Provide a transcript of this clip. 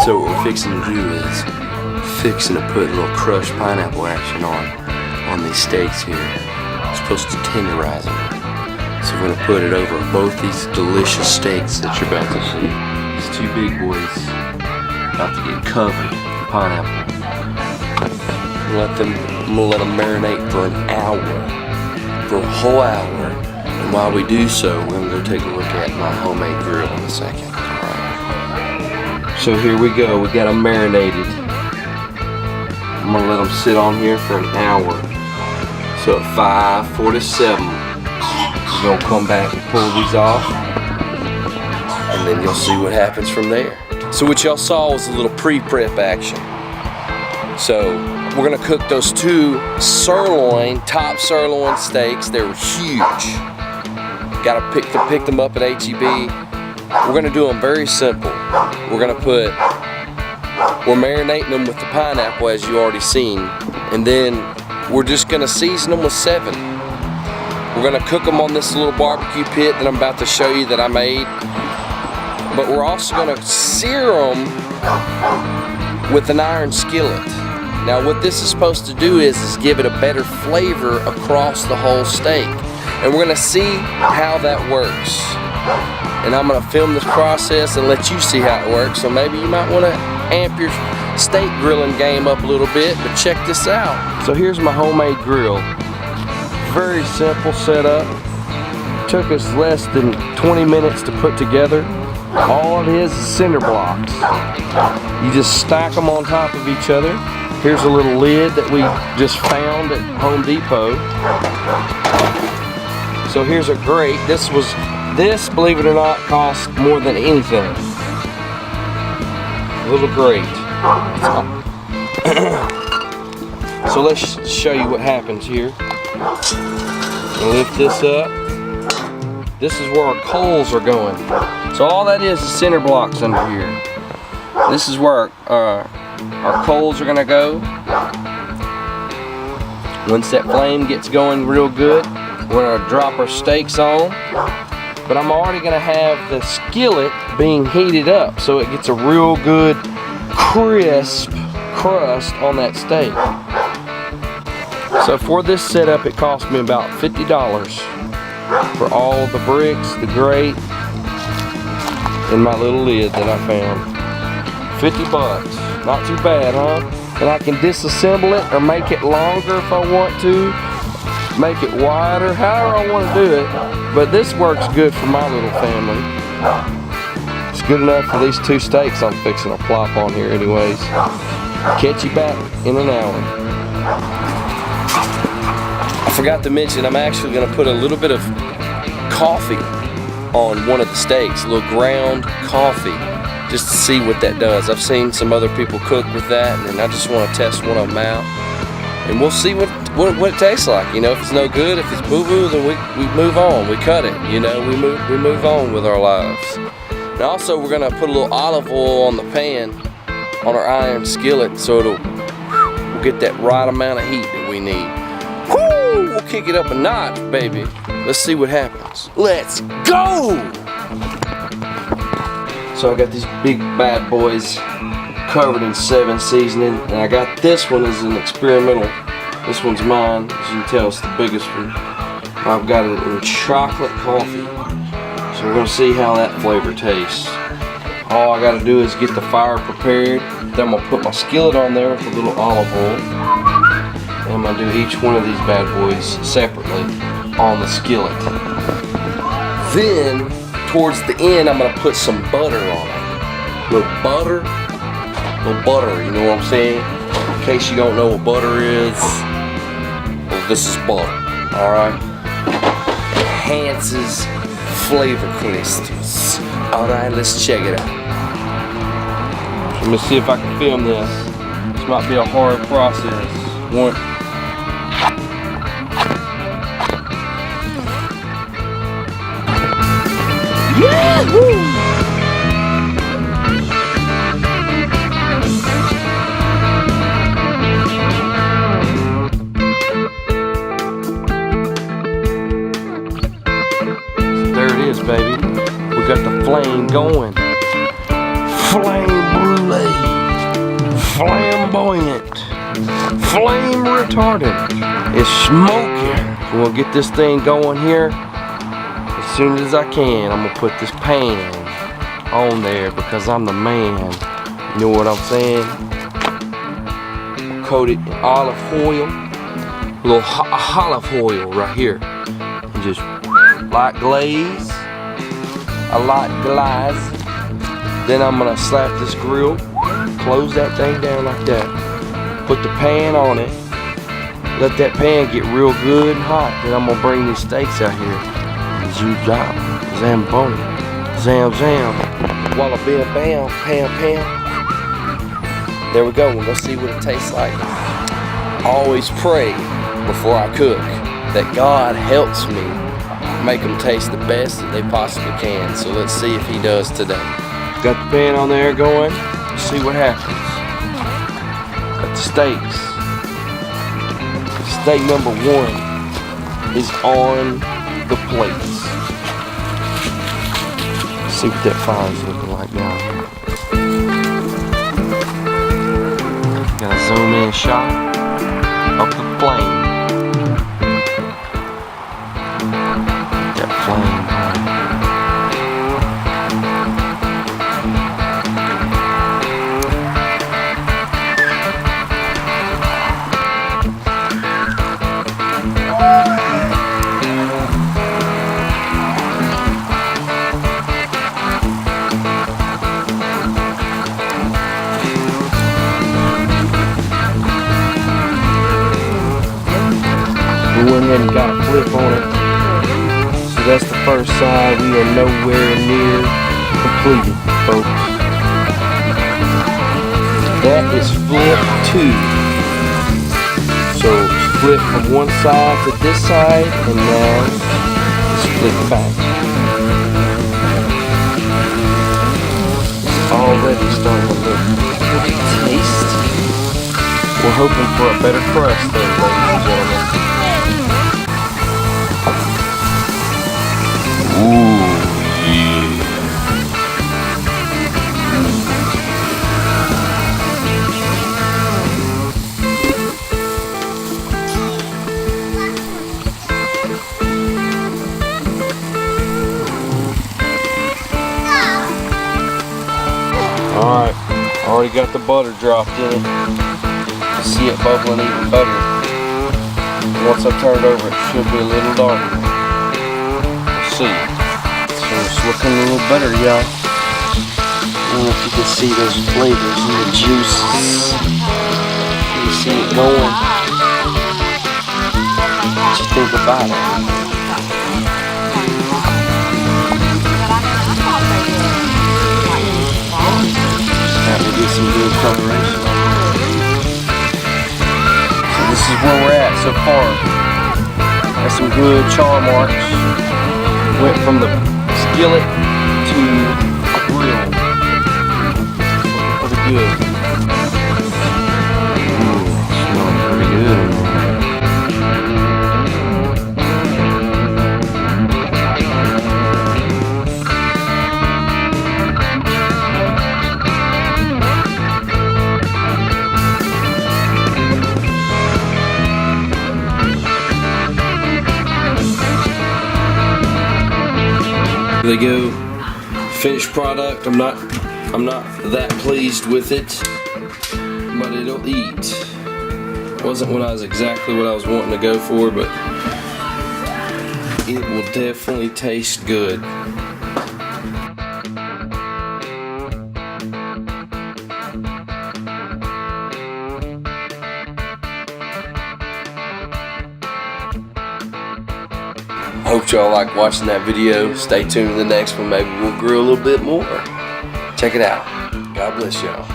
So what we're fixing to do is fixing to put a little crushed pineapple action on these steaks here. It's supposed to tenderize them. So we're gonna put it over both these delicious steaks that you're about to see. These two big boys about to get covered in pineapple. I'm gonna let them marinate for an hour, for a whole hour. And while we do so, we're gonna go take a look at my homemade grill in a second. So here we go, we got them marinated. I'm gonna let them sit on here for an hour. So at 5:47, we're gonna come back and pull these off. And then you'll see what happens from there. So what y'all saw was a little pre-prep action. So we're gonna cook those two sirloin, top sirloin steaks. They were huge. Gotta pick them up at HEB. We're gonna do them very simple. We're marinating them with the pineapple, as you already seen, and then we're just gonna season them with 7. We're gonna cook them on this little barbecue pit that I'm about to show you that I made, but we're also gonna sear them with an iron skillet. Now what this is supposed to do is give it a better flavor across the whole steak, and we're gonna see how that works. And I'm gonna film this process and let you see how it works. So maybe you might wanna amp your steak grilling game up a little bit, but check this out. So here's my homemade grill. Very simple setup. Took us less than 20 minutes to put together. All it is cinder blocks. You just stack them on top of each other. Here's a little lid that we just found at Home Depot. So here's a grate. This, believe it or not, costs more than anything. A little grate. So let's show you what happens here. Lift this up. This is where our coals are going. So all that is cinder blocks under here. This is where our coals are gonna go. Once that flame gets going real good, we're gonna drop our steaks on. But I'm already gonna have the skillet being heated up so it gets a real good crisp crust on that steak. So for this setup, it cost me about $50 for all the bricks, the grate, and my little lid that I found. 50 bucks, not too bad, huh? And I can disassemble it or make it longer if I want to, make it wider, however I want to do it. But this works good for my little family. It's good enough for these 2 steaks I'm fixing to plop on here anyways. Catch you back in an hour. I forgot to mention, I'm actually going to put a little bit of coffee on one of the steaks, a little ground coffee, just to see what that does. I've seen some other people cook with that, and I just want to test one of them out. And we'll see what it tastes like. You know, if it's no good, if it's boo-boo, then we move on. We cut it. You know, we move on with our lives. And also, we're gonna put a little olive oil on the pan, on our iron skillet, so we'll get that right amount of heat that we need. Woo! We'll kick it up a notch, baby. Let's see what happens. Let's go! So I got these big bad boys covered in 7 seasoning, and I got this one as an experimental. This one's mine, as you can tell, it's the biggest one. I've got it in chocolate coffee, so we're gonna see how that flavor tastes. All I gotta do is get the fire prepared. Then I'm gonna put my skillet on there with a little olive oil, and I'm gonna do each one of these bad boys separately on the skillet. Then towards the end, I'm gonna put some butter on it. A little butter, you know what I'm saying? In case you don't know what butter is, well, this is butter, alright? Enhances flavor crystals. Alright, let's check it out. Let me see if I can film this. So This might be a hard process. One. Yahoo! There it is, baby. We got the flame going. Flame brulee. Flamboyant. Flame retardant. It's smoking. So we'll get this thing going here. As soon as I can, I'm gonna put this pan on there because I'm the man. You know what I'm saying? Coat it in olive oil. A little olive oil right here. And just light glaze. A light glaze. Then I'm gonna slap this grill. Close that thing down like that. Put the pan on it. Let that pan get real good and hot. Then I'm gonna bring these steaks out here. Zoom-zam, zamboni, zam-zam, walla bam bam, pam pam. There we go, we're gonna see what it tastes like. I always pray before I cook that God helps me make them taste the best that they possibly can. So let's see if he does today. Got the pan on there going, let's see what happens. Got the steaks. Steak number 1 is on the plates. See what that fire's looking like down here. Got a zoom in shot of the flame. That flame. We went ahead and got a flip on it. So that's the first side. We are nowhere near completed, folks. That is flip 2. So flip from one side to this side, and now it's flip back. It's already starting to look pretty tasty. We're hoping for a better crust though, ladies and gentlemen. Ooh, yeah. Alright, already got the butter dropped in it. See it bubbling even better. Once I turn it over, it should be a little darker. See. So it's looking a little better, y'all. I don't know if you can see those flavors and the juices. You see it going. What you think about it? That will get some good coloration on there. So this is where we're at so far. Got some good char marks. Went from the skillet to grill. Looking pretty good. Ooh, smelling pretty good. There they go. Finished product. I'm not that pleased with it, but it'll eat. Wasn't exactly what I was wanting to go for, but it will definitely taste good. Hope y'all like watching that video. Stay tuned to the next one. Maybe we'll grill a little bit more. Check it out. God bless y'all.